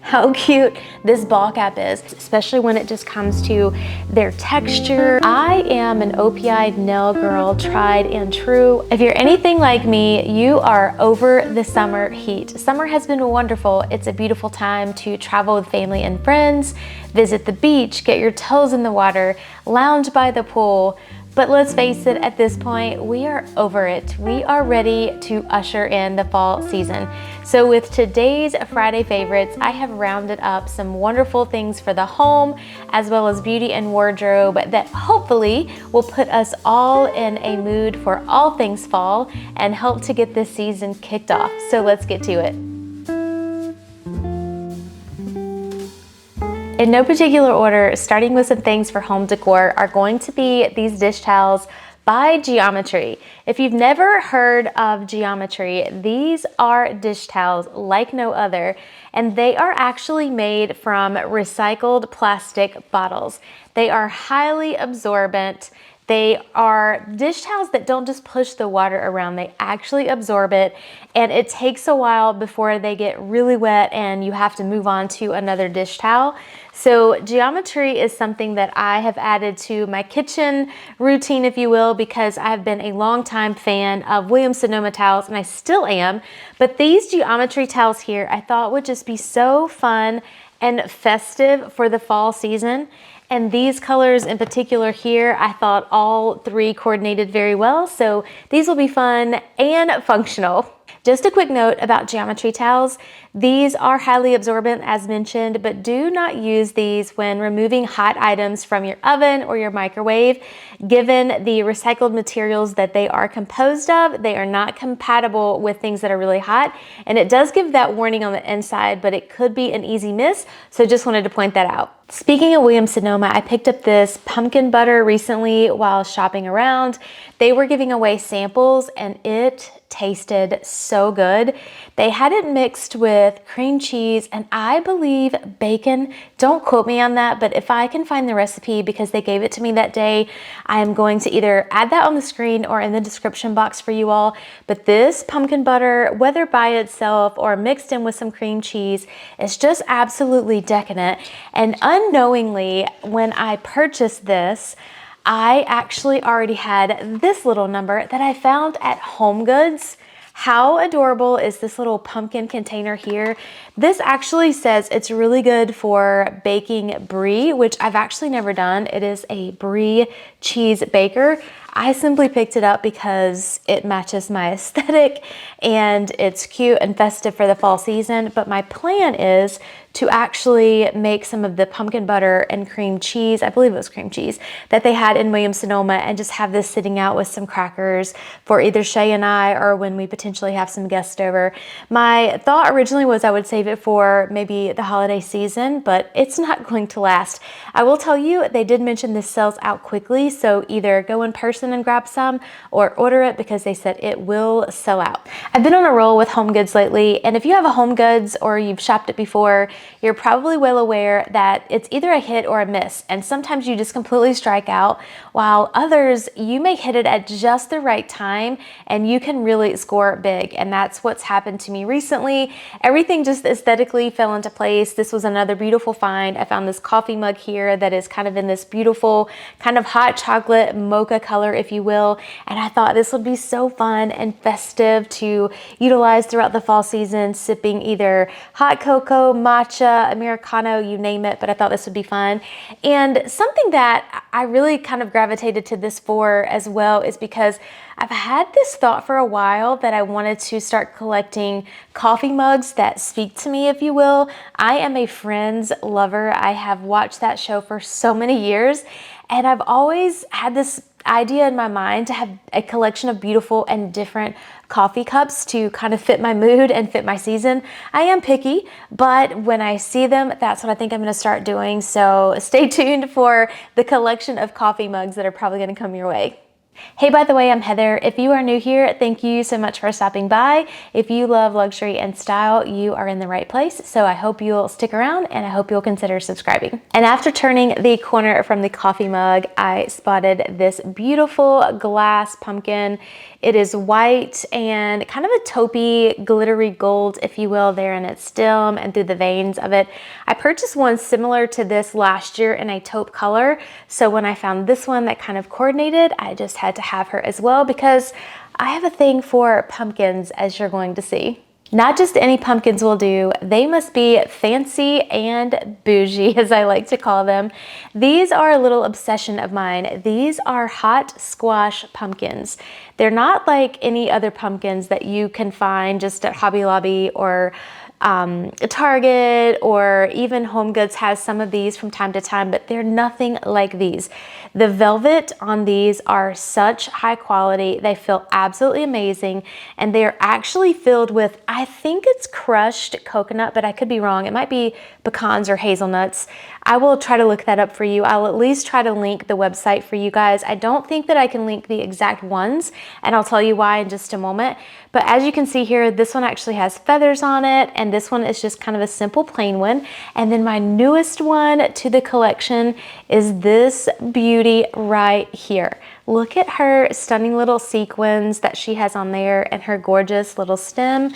how cute this ball cap is, especially when it just comes to their texture. I am an OPI nail girl, tried and true. If you're anything like me, you are over the summer heat. Summer has been wonderful. It's a beautiful time to travel with family and friends, visit the beach, get your toes in the water, lounge by the pool. But let's face it, at this point, we are over it. We are ready to usher in the fall season. So with today's Friday favorites, I have rounded up some wonderful things for the home, as well as beauty and wardrobe that hopefully will put us all in a mood for all things fall and help to get this season kicked off. So let's get to it. In no particular order, starting with some things for home decor are going to be these dish towels by Geometry. If you've never heard of Geometry, these are dish towels like no other, and they are actually made from recycled plastic bottles. They are highly absorbent. They are dish towels that don't just push the water around, they actually absorb it, and it takes a while before they get really wet and you have to move on to another dish towel. So Geometry is something that I have added to my kitchen routine, if you will, because I have been a longtime fan of Sonoma towels, and I still am. But these Geometry towels here, I thought would just be so fun and festive for the fall season. And these colors in particular here, I thought all three coordinated very well. So these will be fun and functional. Just a quick note about Geometry towels. These are highly absorbent as mentioned, but do not use these when removing hot items from your oven or your microwave. Given the recycled materials that they are composed of, they are not compatible with things that are really hot. And it does give that warning on the inside, but it could be an easy miss. So just wanted to point that out. Speaking of Sonoma, I picked up this pumpkin butter recently while shopping around. They were giving away samples and it tasted so good. They had it mixed with cream cheese and I believe bacon. Don't quote me on that, but if I can find the recipe because they gave it to me that day, I am going to either add that on the screen or in the description box for you all. But this pumpkin butter, whether by itself or mixed in with some cream cheese, is just absolutely decadent. And unknowingly, when I purchased this, I actually already had this little number that I found at HomeGoods. How adorable is this little pumpkin container here? This actually says it's really good for baking brie, which I've actually never done. It is a brie cheese baker. I simply picked it up because it matches my aesthetic and it's cute and festive for the fall season. But my plan is to actually make some of the pumpkin butter and cream cheese, I believe it was cream cheese, that they had in Sonoma, and just have this sitting out with some crackers for either Shay and I or when we potentially have some guests over. My thought originally was I would save it for maybe the holiday season, but it's not going to last. I will tell you, they did mention this sells out quickly, so either go in person and grab some or order it because they said it will sell out. I've been on a roll with HomeGoods lately, and if you have a HomeGoods or you've shopped it before, you're probably well aware that it's either a hit or a miss, and sometimes you just completely strike out, while others, you may hit it at just the right time and you can really score big, and that's what's happened to me recently. Everything just aesthetically fell into place. This was another beautiful find. I found this coffee mug here that is kind of in this beautiful kind of hot chocolate mocha color, if you will, and I thought this would be so fun and festive to utilize throughout the fall season, sipping either hot cocoa, matcha, Americano, you name it, but I thought this would be fun. And something that I really kind of gravitated to this for as well is because I've had this thought for a while that I wanted to start collecting coffee mugs that speak to me, if you will. I am a Friends lover. I have watched that show for so many years, and I've always had this idea in my mind to have a collection of beautiful and different coffee cups to kind of fit my mood and fit my season. I am picky, but when I see them, that's what I think I'm going to start doing. So stay tuned for the collection of coffee mugs that are probably going to come your way. Hey, by the way, I'm Heather. If you are new here, thank you so much for stopping by. If you love luxury and style, you are in the right place. So I hope you'll stick around and I hope you'll consider subscribing. And after turning the corner from the coffee mug, I spotted this beautiful glass pumpkin. It is white and kind of a taupey, glittery gold, if you will, there in its stem and through the veins of it. I purchased one similar to this last year in a taupe color. So when I found this one that kind of coordinated, I just had to have her as well because I have a thing for pumpkins, as you're going to see. Not just any pumpkins will do, they must be fancy and bougie, as I like to call them. These are a little obsession of mine. These are hot squash pumpkins. They're not like any other pumpkins that you can find just at Hobby Lobby or Target, or even HomeGoods has some of these from time to time, but they're nothing like these. The velvet on these are such high quality. They feel absolutely amazing, and they are actually filled with, I think it's crushed coconut, but I could be wrong. It might be pecans or hazelnuts. I will try to look that up for you. I'll at least try to link the website for you guys. I don't think that I can link the exact ones, and I'll tell you why in just a moment. But as you can see here, this one actually has feathers on it, and this one is just kind of a simple plain one. And then my newest one to the collection is this beauty right here. Look at her stunning little sequins that she has on there and her gorgeous little stem.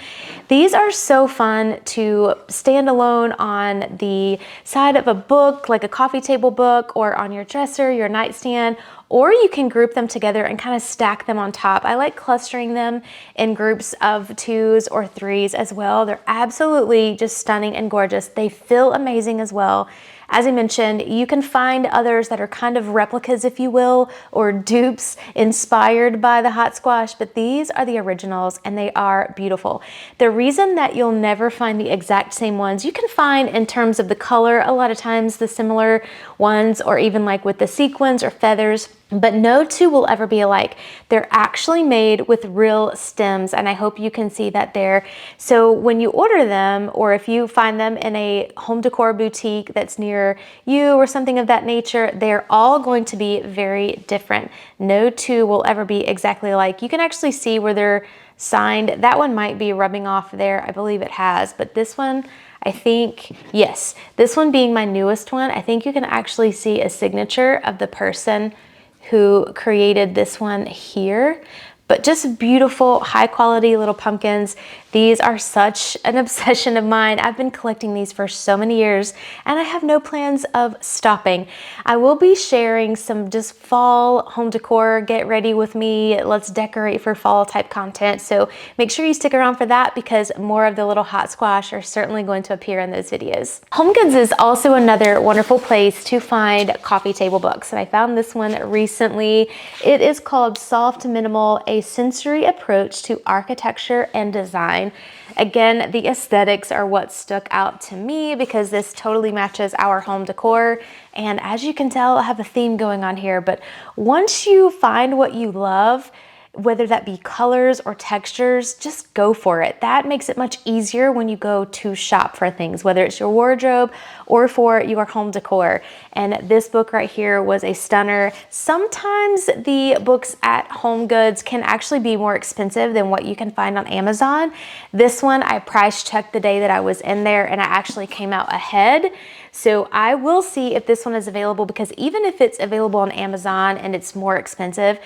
These are so fun to stand alone on the side of a book, like a coffee table book, or on your dresser, your nightstand, or you can group them together and kind of stack them on top. I like clustering them in groups of 2s or 3s as well. They're absolutely just stunning and gorgeous. They feel amazing as well. As I mentioned, you can find others that are kind of replicas, if you will, or dupes inspired by the hot squash, but these are the originals and they are beautiful. The reason that you'll never find the exact same ones, you can find in terms of the color, a lot of times the similar ones, or even like with the sequins or feathers, but no two will ever be alike. They're actually made with real stems, and I hope you can see that there. So when you order them, or if you find them in a home decor boutique that's near you or something of that nature, they're all going to be very different. No two will ever be exactly alike. You can actually see where they're signed. That one might be rubbing off there. I believe it has, but this one, I think, yes, this one being my newest one, I think you can actually see a signature of the person who created this one here. But just beautiful, high quality little pumpkins. These are such an obsession of mine. I've been collecting these for so many years and I have no plans of stopping. I will be sharing some just fall home decor, get ready with me, let's decorate for fall type content. So make sure you stick around for that because more of the little hot squash are certainly going to appear in those videos. HomeGoods is also another wonderful place to find coffee table books. And I found this one recently. It is called Soft Minimal, a sensory approach to architecture and design. Again, the aesthetics are what stuck out to me because this totally matches our home decor. And as you can tell, I have a theme going on here, but once you find what you love, whether that be colors or textures, just go for it. That makes it much easier when you go to shop for things, whether it's your wardrobe or for your home decor. And this book right here was a stunner. Sometimes the books at HomeGoods can actually be more expensive than what you can find on Amazon. This one, I price checked the day that I was in there and I actually came out ahead. So I will see if this one is available, because even if it's available on Amazon and it's more expensive,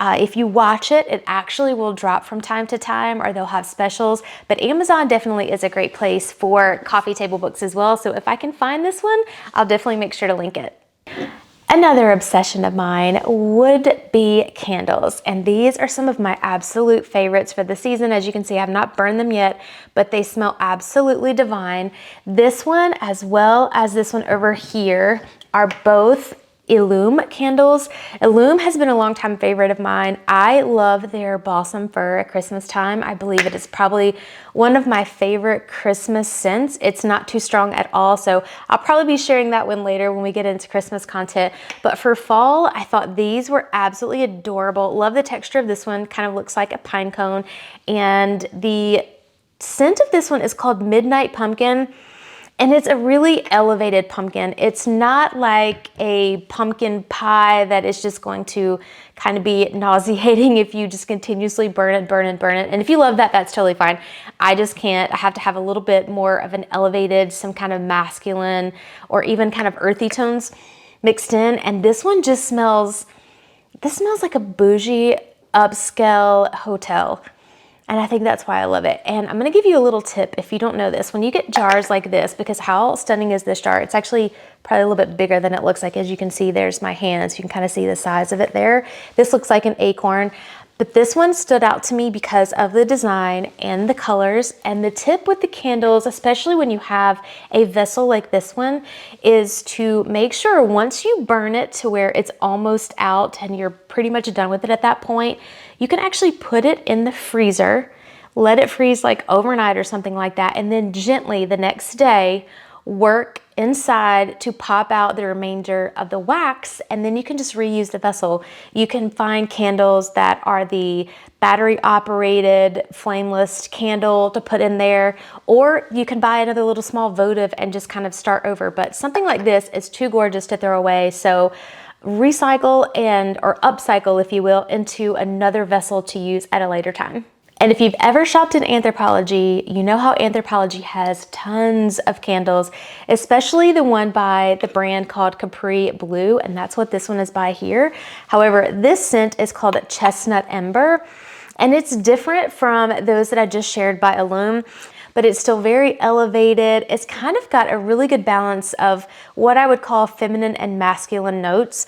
if you watch it, it actually will drop from time to time, or they'll have specials. But Amazon definitely is a great place for coffee table books as well. So if I can find this one, I'll definitely make sure to link it. Another obsession of mine would be candles, and these are some of my absolute favorites for the season. As you can see, I have not burned them yet, but they smell absolutely divine. This one, as well as this one over here, are both Illume candles. Illume has been a long-time favorite of mine. I love their balsam fir at Christmas time. I believe it is probably one of my favorite Christmas scents. It's not too strong at all, so I'll probably be sharing that one later when we get into Christmas content. But for fall, I thought these were absolutely adorable. Love the texture of this one. Kind of looks like a pine cone. And the scent of this one is called Midnight Pumpkin. And it's a really elevated pumpkin. It's not like a pumpkin pie that is just going to kind of be nauseating if you just continuously burn it, burn it, burn it. And if you love that, that's totally fine. I just can't. I have to have a little bit more of an elevated, some kind of masculine or even kind of earthy tones mixed in. And this one just smells, this smells like a bougie upscale hotel. And I think that's why I love it. And I'm gonna give you a little tip if you don't know this. When you get jars like this, because how stunning is this jar? It's actually probably a little bit bigger than it looks like. As you can see, there's my hands. You can kind of see the size of it there. This looks like an acorn. But this one stood out to me because of the design and the colors. And the tip with the candles, especially when you have a vessel like this one, is to make sure once you burn it to where it's almost out and you're pretty much done with it at that point, you can actually put it in the freezer, let it freeze like overnight or something like that, and then gently the next day work inside to pop out the remainder of the wax, and then you can just reuse the vessel. You can find candles that are the battery operated flameless candle to put in there, or you can buy another little small votive and just kind of start over. But something like this is too gorgeous to throw away, so recycle or upcycle, if you will, into another vessel to use at a later time. And if you've ever shopped in Anthropologie, you know how Anthropologie has tons of candles, especially the one by the brand called Capri Blue, and that's what this one is by here. However, this scent is called Chestnut Ember, and it's different from those that I just shared by Illume, but it's still very elevated. It's kind of got a really good balance of what I would call feminine and masculine notes.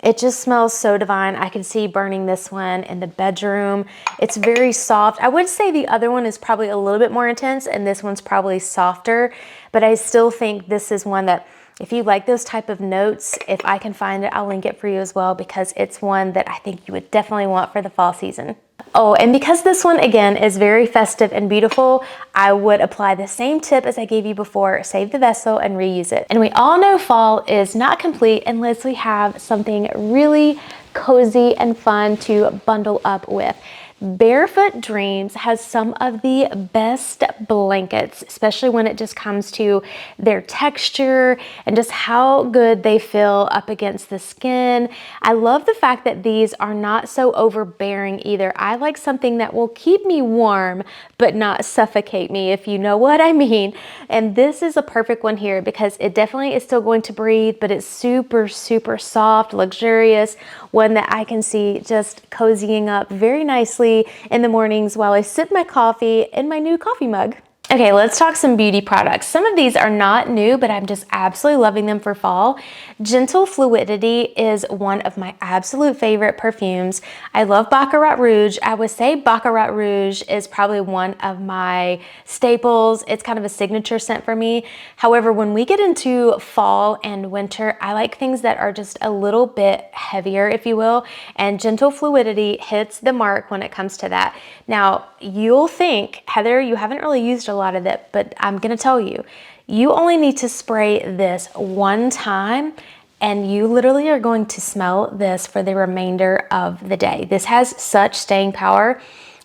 It just smells so divine. I can see burning this one in the bedroom. It's very soft. I would say the other one is probably a little bit more intense and this one's probably softer, but I still think this is one that if you like those type of notes, if I can find it, I'll link it for you as well, because it's one that I think you would definitely want for the fall season. Oh, and because this one, again, is very festive and beautiful, I would apply the same tip as I gave you before: save the vessel and reuse it. And we all know fall is not complete unless we have something really cozy and fun to bundle up with. Barefoot Dreams has some of the best blankets, especially when it just comes to their texture and just how good they feel up against the skin. I love the fact that these are not so overbearing either. I like something that will keep me warm but not suffocate me, if you know what I mean. And this is a perfect one here because it definitely is still going to breathe, but it's super, super soft, luxurious, one that I can see just cozying up very nicely in the mornings while I sip my coffee in my new coffee mug. Okay, let's talk some beauty products. Some of these are not new, but I'm just absolutely loving them for fall. Gentle Fluidity is one of my absolute favorite perfumes. I love Baccarat Rouge. I would say Baccarat Rouge is probably one of my staples. It's kind of a signature scent for me. However, when we get into fall and winter, I like things that are just a little bit heavier, if you will, and Gentle Fluidity hits the mark when it comes to that. Now, you'll think, Heather, you haven't really used a lot of it, but I'm gonna tell you, you only need to spray this one time and you literally are going to smell this for the remainder of the day. This has such staying power,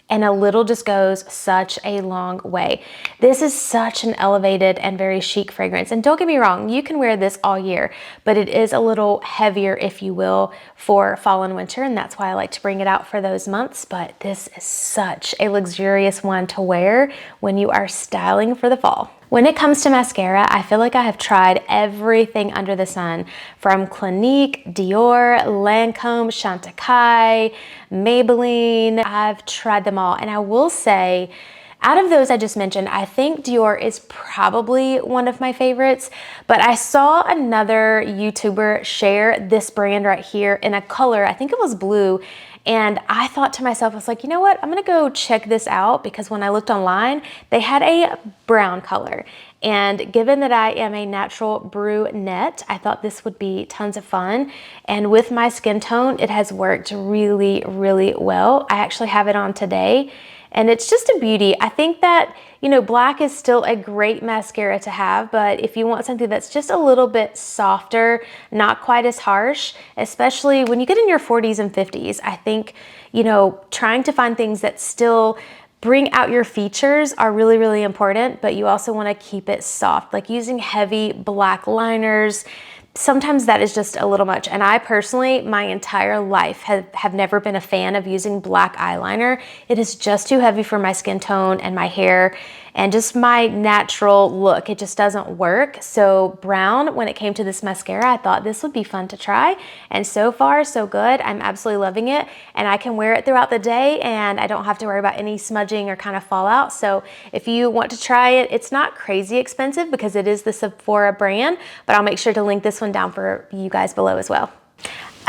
and a little just goes such a long way. This is such an elevated and very chic fragrance. And don't get me wrong, you can wear this all year, but it is a little heavier, if you will, for fall and winter. And that's why I like to bring it out for those months. But this is such a luxurious one to wear when you are styling for the fall. When it comes to mascara, I feel like I have tried everything under the sun, from Clinique, Dior, Lancome, Chantecaille, Maybelline. I've tried them all, and I will say, out of those I just mentioned, I think Dior is probably one of my favorites, but I saw another YouTuber share this brand right here in a color, I think it was blue, and I thought to myself, I was like, you know what? I'm gonna go check this out, because when I looked online, they had a brown color. And given that I am a natural brunette, I thought this would be tons of fun. And with my skin tone, it has worked really, really well. I actually have it on today, and it's just a beauty. I think that, you know, black is still a great mascara to have, but if you want something that's just a little bit softer, not quite as harsh, especially when you get in your 40s and 50s, I think, you know, trying to find things that still bring out your features are really, really important, but you also want to keep it soft, like using heavy black liners. Sometimes that is just a little much. And I personally, my entire life have never been a fan of using black eyeliner. It is just too heavy for my skin tone and my hair and just my natural look. It just doesn't work. So brown, when it came to this mascara, I thought this would be fun to try. And so far, so good. I'm absolutely loving it. And I can wear it throughout the day and I don't have to worry about any smudging or kind of fallout. So if you want to try it, it's not crazy expensive because it is the Sephora brand, but I'll make sure to link this one down for you guys below as well.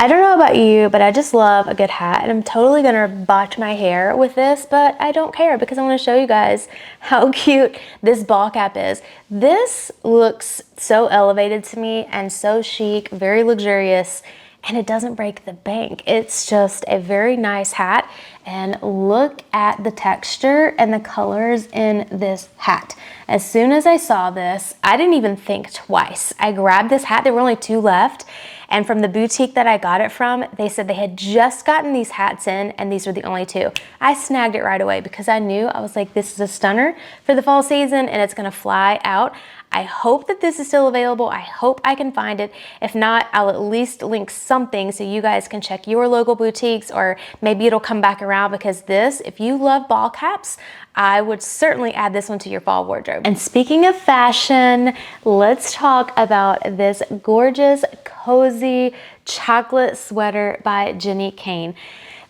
I don't know about you, but I just love a good hat, and I'm totally gonna botch my hair with this, but I don't care because I wanna show you guys how cute this ball cap is. This looks so elevated to me and so chic, very luxurious, and it doesn't break the bank. It's just a very nice hat, and look at the texture and the colors in this hat. As soon as I saw this, I didn't even think twice. I grabbed this hat, there were only 2 left, and from the boutique that I got it from, they said they had just gotten these hats in and these were the only 2. I snagged it right away because I knew, I was like, this is a stunner for the fall season and it's gonna fly out. I hope that this is still available. I hope I can find it. If not, I'll at least link something so you guys can check your local boutiques, or maybe it'll come back around, because this, if you love ball caps, I would certainly add this one to your fall wardrobe. And speaking of fashion, let's talk about this gorgeous, cozy chocolate sweater by Jenni Kayne.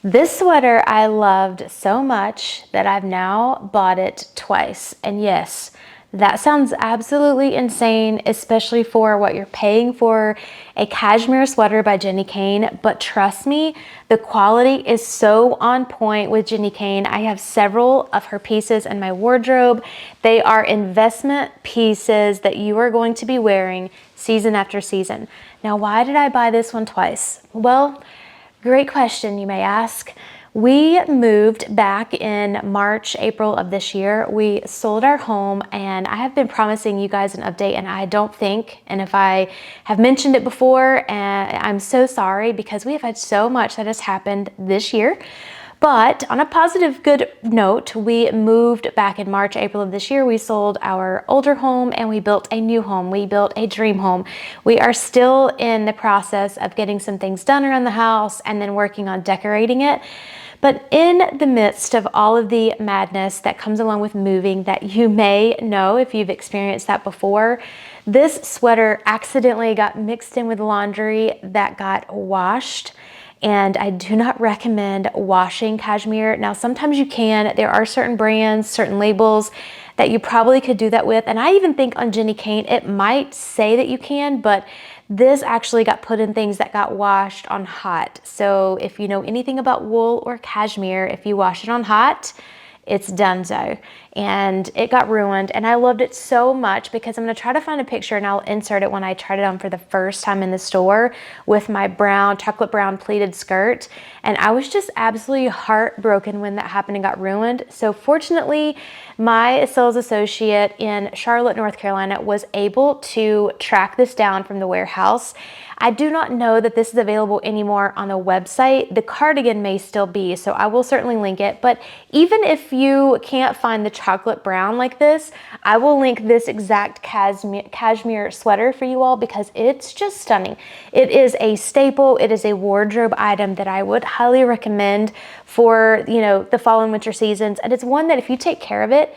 This sweater I loved so much that I've now bought it twice. And yes, that sounds absolutely insane, especially for what you're paying for a cashmere sweater by Jenni Kayne. But trust me, the quality is so on point with Jenni Kayne. I have several of her pieces in my wardrobe. They are investment pieces that you are going to be wearing season after season. Now, why did I buy this one twice? Well, great question, you may ask. We moved back in March, April of this year. We sold our home, and I have been promising you guys an update, and I don't think, and if I have mentioned it before, I'm so sorry, because we have had so much that has happened this year. But on a positive, good note, we moved back in March, April of this year. We sold our older home and we built a new home. We built a dream home. We are still in the process of getting some things done around the house and then working on decorating it. But in the midst of all of the madness that comes along with moving, that you may know if you've experienced that before, this sweater accidentally got mixed in with laundry that got washed. And I do not recommend washing cashmere. Now, sometimes you can. There are certain brands, certain labels that you probably could do that with. And I even think on Jenni Kayne, it might say that you can, but this actually got put in things that got washed on hot. So if you know anything about wool or cashmere, if you wash it on hot, it's donezo. And it got ruined, and I loved it so much because I'm gonna try to find a picture and I'll insert it when I tried it on for the first time in the store with my chocolate brown pleated skirt. And I was just absolutely heartbroken when that happened and got ruined. So fortunately, my sales associate in Charlotte, North Carolina was able to track this down from the warehouse. I do not know that this is available anymore on the website. The cardigan may still be, so I will certainly link it. But even if you can't find the chocolate brown like this, I will link this exact cashmere sweater for you all because it's just stunning. It is a staple. It is a wardrobe item that I would highly recommend for, you know, the fall and winter seasons. And it's one that if you take care of it,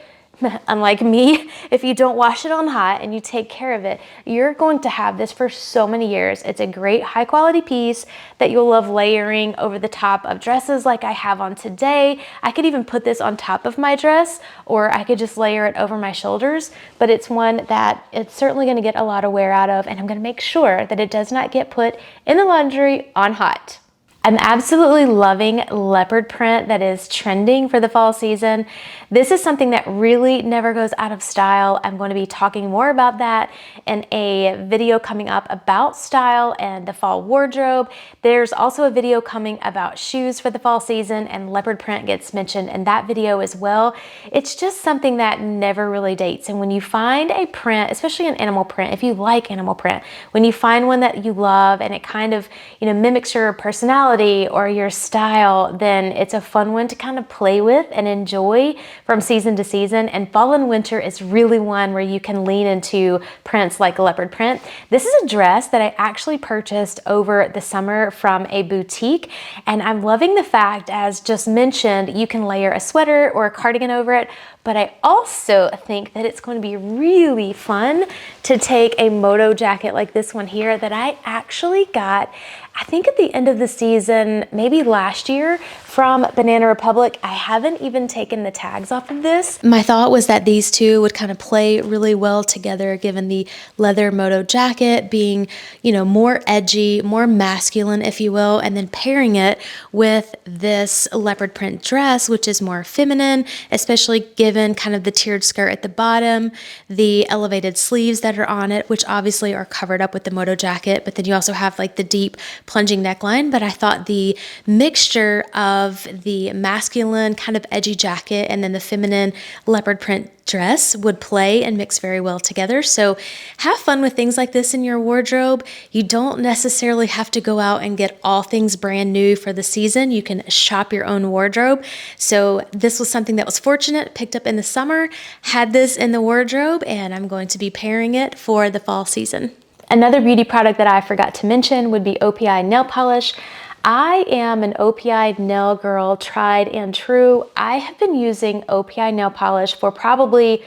unlike me, if you don't wash it on hot and you take care of it, you're going to have this for so many years. It's a great high quality piece that you'll love layering over the top of dresses like I have on today. I could even put this on top of my dress, or I could just layer it over my shoulders, but it's one that it's certainly gonna get a lot of wear out of, and I'm gonna make sure that it does not get put in the laundry on hot. I'm absolutely loving leopard print that is trending for the fall season. This is something that really never goes out of style. I'm going to be talking more about that in a video coming up about style and the fall wardrobe. There's also a video coming about shoes for the fall season, and leopard print gets mentioned in that video as well. It's just something that never really dates. And when you find a print, especially an animal print, if you like animal print, when you find one that you love and it kind of, you know, mimics your personality personality or your style, then it's a fun one to kind of play with and enjoy from season to season. And fall and winter is really one where you can lean into prints like leopard print. This is a dress that I actually purchased over the summer from a boutique, and I'm loving the fact, as just mentioned, you can layer a sweater or a cardigan over it. But I also think that it's going to be really fun to take a moto jacket like this one here that I actually got, I think at the end of the season, maybe last year, from Banana Republic. I haven't even taken the tags off of this. My thought was that these two would kind of play really well together, given the leather moto jacket being, you know, more edgy, more masculine, if you will, and then pairing it with this leopard print dress, which is more feminine, especially given kind of the tiered skirt at the bottom, the elevated sleeves that are on it, which obviously are covered up with the moto jacket, but then you also have like the deep plunging neckline. But I thought the mixture of the masculine kind of edgy jacket and then the feminine leopard print dress would play and mix very well together. So have fun with things like this in your wardrobe. You don't necessarily have to go out and get all things brand new for the season. You can shop your own wardrobe. So this was something that was fortunate, picked up in the summer, had this in the wardrobe, and I'm going to be pairing it for the fall season. Another beauty product that I forgot to mention would be OPI nail polish. I am an OPI nail girl, tried and true. I have been using OPI nail polish for probably,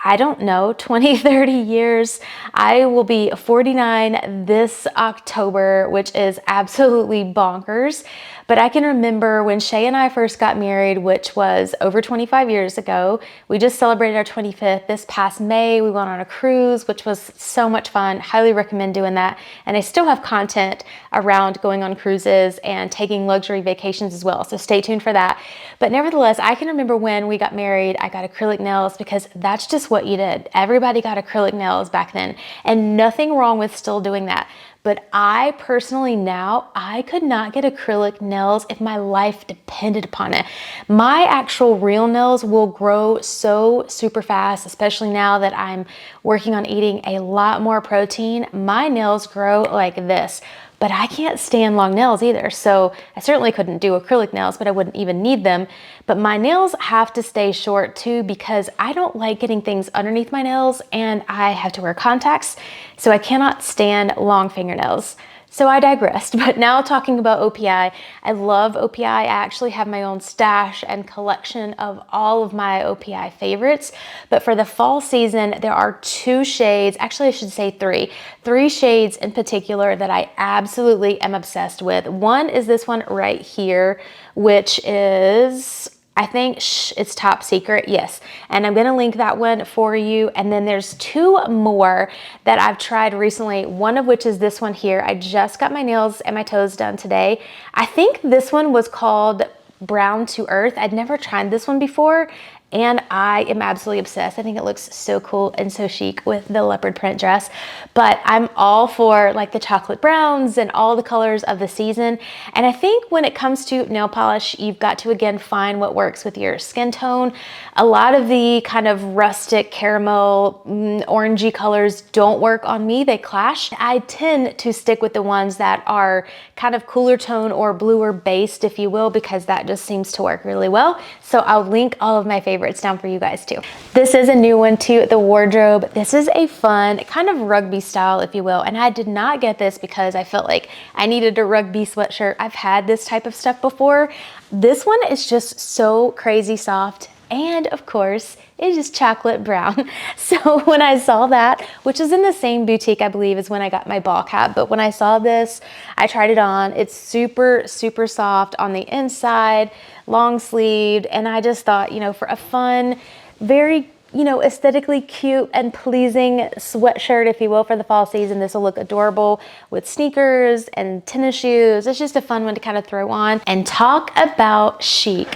I don't know, 20, 30 years. I will be 49 this October, which is absolutely bonkers. But I can remember when Shay and I first got married, which was over 25 years ago. We just celebrated our 25th this past May. We went on a cruise, which was so much fun. Highly recommend doing that. And I still have content around going on cruises and taking luxury vacations as well. So stay tuned for that. But nevertheless, I can remember when we got married, I got acrylic nails because that's just what you did. Everybody got acrylic nails back then, and nothing wrong with still doing that. But I personally now, I could not get acrylic nails if my life depended upon it. My actual real nails will grow so super fast, especially now that I'm working on eating a lot more protein. My nails grow like this. But I can't stand long nails either. So I certainly couldn't do acrylic nails, but I wouldn't even need them. But my nails have to stay short too, because I don't like getting things underneath my nails and I have to wear contacts. So I cannot stand long fingernails. So I digressed, but now talking about OPI, I love OPI. I actually have my own stash and collection of all of my OPI favorites. But for the fall season, there are two shades, actually I should say three shades in particular that I absolutely am obsessed with. One is this one right here, which is, I think it's Top Secret, yes. And I'm gonna link that one for you. And then there's two more that I've tried recently, one of which is this one here. I just got my nails and my toes done today. I think this one was called Brown to Earth. I'd never tried this one before, and I am absolutely obsessed. I think it looks so cool and so chic with the leopard print dress. But I'm all for like the chocolate browns and all the colors of the season. And I think when it comes to nail polish, you've got to again find what works with your skin tone. A lot of the kind of rustic caramel, orangey colors don't work on me, they clash. I tend to stick with the ones that are kind of cooler tone or bluer based, if you will, because that just seems to work really well. So I'll link all of my favorites down for you guys too. This is a new one to the wardrobe. This is a fun kind of rugby style, if you will. And I did not get this because I felt like I needed a rugby sweatshirt. I've had this type of stuff before. This one is just so crazy soft. And of course, it is chocolate brown. So when I saw that, which is in the same boutique, I believe, as when I got my ball cap, but when I saw this, I tried it on. It's super, super soft on the inside, long sleeved, and I just thought, you know, for a fun, very, you know, aesthetically cute and pleasing sweatshirt, if you will, for the fall season, this will look adorable with sneakers and tennis shoes. It's just a fun one to kind of throw on. And talk about chic.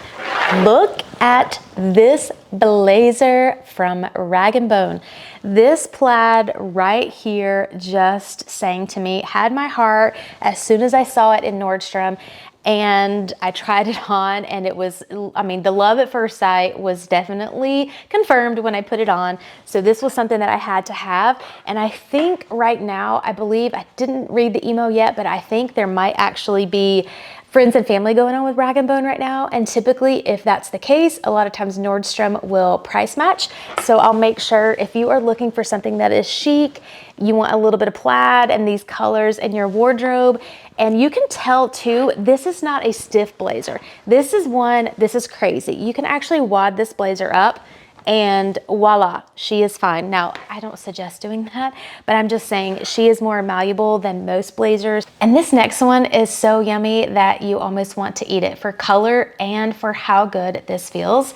Look at this blazer from Rag & Bone. This plaid right here just sang to me, had my heart as soon as I saw it in Nordstrom. and I tried it on, and it was, I mean, the love at first sight was definitely confirmed when I put it on. So this was something that I had to have. And I think right now, I believe, I didn't read the email yet, but I think there might actually be friends and family going on with Rag & Bone right now. And typically, if that's the case, a lot of times Nordstrom will price match. So I'll make sure, if you are looking for something that is chic, you want a little bit of plaid and these colors in your wardrobe. And you can tell too, this is not a stiff blazer. This is crazy. You can actually wad this blazer up and voila, she is fine. Now, I don't suggest doing that, but I'm just saying she is more malleable than most blazers. And this next one is so yummy that you almost want to eat it for color and for how good this feels.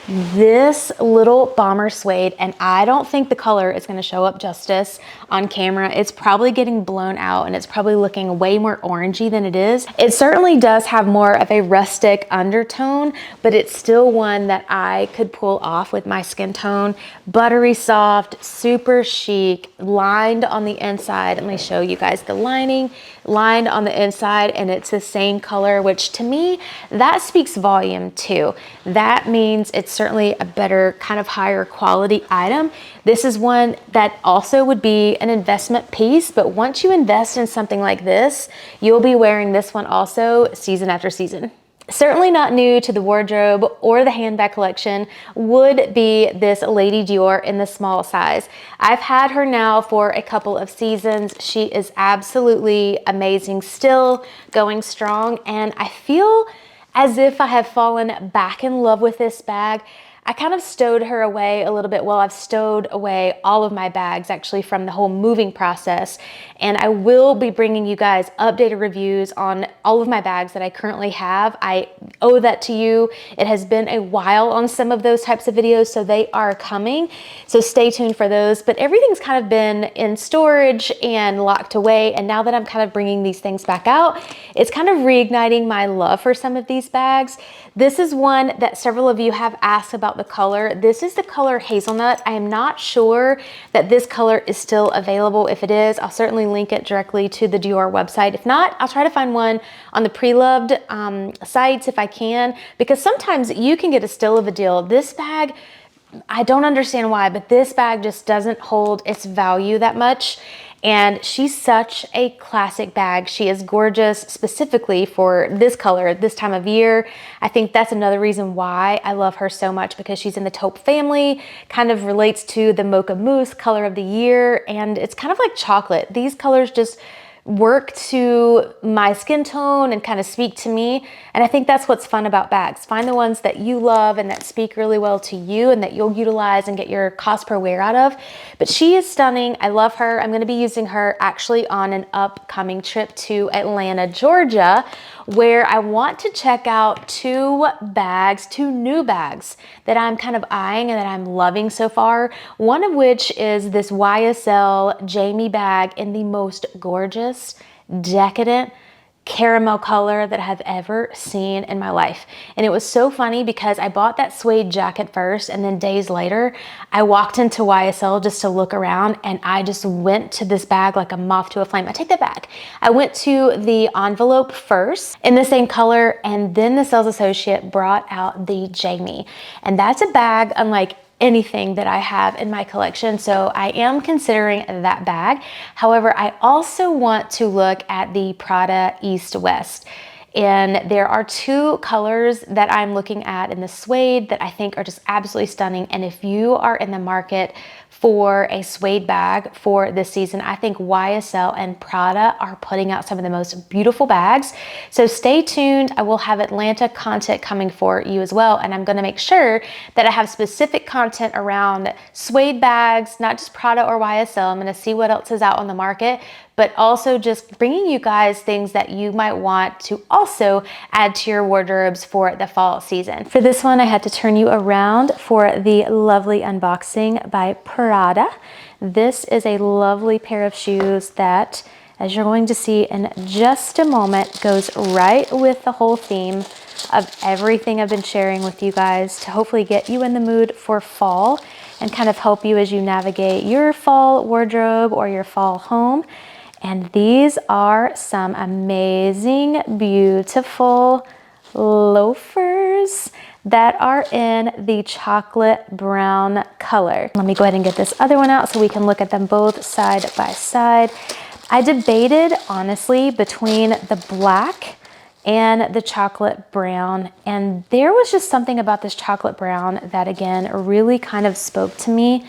This little bomber suede, and I don't think the color is gonna show up justice on camera. It's probably getting blown out and it's probably looking way more orangey than it is. It certainly does have more of a rustic undertone, but it's still one that I could pull off with my skin tone. Buttery soft, super chic, lined on the inside. Let me show you guys the lining. Lined on the inside, and it's the same color, which to me, that speaks volume too. That means it's certainly a better, kind of higher quality item. This is one that also would be an investment piece, but once you invest in something like this, you'll be wearing this one also season after season. Certainly not new to the wardrobe or the handbag collection would be this Lady Dior in the small size. I've had her now for a couple of seasons. She is absolutely amazing, still going strong, and I feel as if I have fallen back in love with this bag. I kind of stowed her away a little bit. Well, I've stowed away all of my bags actually from the whole moving process. And I will be bringing you guys updated reviews on all of my bags that I currently have. I owe that to you. It has been a while on some of those types of videos, so they are coming. So stay tuned for those. But everything's kind of been in storage and locked away. And now that I'm kind of bringing these things back out, it's kind of reigniting my love for some of these bags. This is one that several of you have asked about the color. This is the color Hazelnut. I am not sure that this color is still available. If it is, I'll certainly link it directly to the Dior website. If not, I'll try to find one on the pre-loved sites if I can, because sometimes you can get a steal of a deal. This bag, I don't understand why, but this bag just doesn't hold its value that much. And she's such a classic bag. She is gorgeous specifically for this color, this time of year. I think that's another reason why I love her so much, because she's in the taupe family, kind of relates to the mocha mousse color of the year, and it's kind of like chocolate. These colors just work to my skin tone and kind of speak to me. And I think that's what's fun about bags. Find the ones that you love and that speak really well to you and that you'll utilize and get your cost per wear out of. But she is stunning. I love her. I'm going to be using her actually on an upcoming trip to Atlanta, Georgia, where I want to check out two new bags that I'm kind of eyeing and that I'm loving so far. One of which is this YSL Jamie bag in the most gorgeous, decadent caramel color that I've ever seen in my life. And it was so funny because I bought that suede jacket first, and then days later I walked into YSL just to look around, and I just went to this bag like a moth to a flame. I take that back. I went to the envelope first in the same color, and then the sales associate brought out the Jamie. And that's a bag unlike anything that I have in my collection. So I am considering that bag. However, I also want to look at the Prada East West. And there are two colors that I'm looking at in the suede that I think are just absolutely stunning. And if you are in the market for a suede bag for this season, I think YSL and Prada are putting out some of the most beautiful bags. So stay tuned. I will have Atlanta content coming for you as well. And I'm going to make sure that I have specific content around suede bags, not just Prada or YSL. I'm going to see what else is out on the market, but also just bringing you guys things that you might want to also add to your wardrobes for the fall season. For this one, I had to turn you around for the lovely unboxing by Prada. This is a lovely pair of shoes that, as you're going to see in just a moment, goes right with the whole theme of everything I've been sharing with you guys to hopefully get you in the mood for fall and kind of help you as you navigate your fall wardrobe or your fall home. And these are some amazing, beautiful loafers that are in the chocolate brown color. Let me go ahead and get this other one out so we can look at them both side by side. I debated, honestly, between the black and the chocolate brown, and there was just something about this chocolate brown that, again, really kind of spoke to me.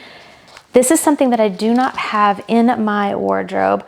This is something that I do not have in my wardrobe.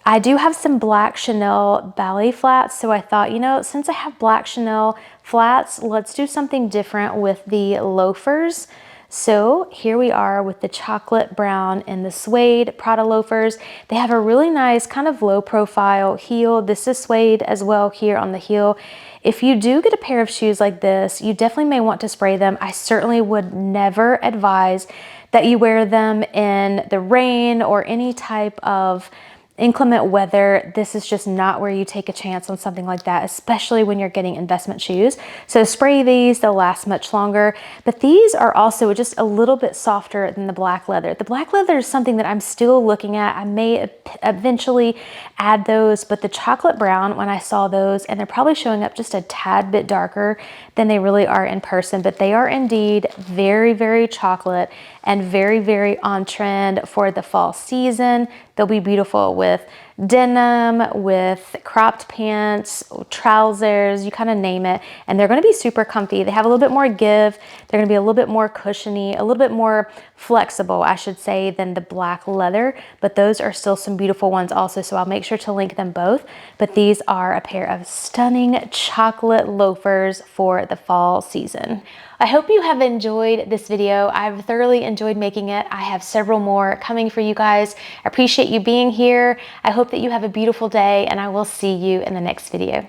I do have some black Chanel ballet flats, so I thought, you know, since I have black Chanel flats, let's do something different with the loafers. So here we are with the chocolate brown and the suede Prada loafers. They have a really nice kind of low profile heel. This is suede as well here on the heel. If you do get a pair of shoes like this, you definitely may want to spray them. I certainly would never advise that you wear them in the rain or any type of inclement weather. This is just not where you take a chance on something like that, especially when you're getting investment shoes. So spray these, they'll last much longer. But these are also just a little bit softer than the black leather. The black leather is something that I'm still looking at. I may eventually add those, but the chocolate brown, when I saw those, and they're probably showing up just a tad bit darker than they really are in person, but they are indeed very, very chocolate and very, very on trend for the fall season. They'll be beautiful with denim, with cropped pants, trousers, you kind of name it. And they're gonna be super comfy. They have a little bit more give. They're gonna be a little bit more cushiony, a little bit more flexible, I should say, than the black leather. But those are still some beautiful ones also, so I'll make sure to link them both. But these are a pair of stunning chocolate loafers for the fall season. I hope you have enjoyed this video. I've thoroughly enjoyed making it. I have several more coming for you guys. I appreciate you being here. I hope that you have a beautiful day, and I will see you in the next video.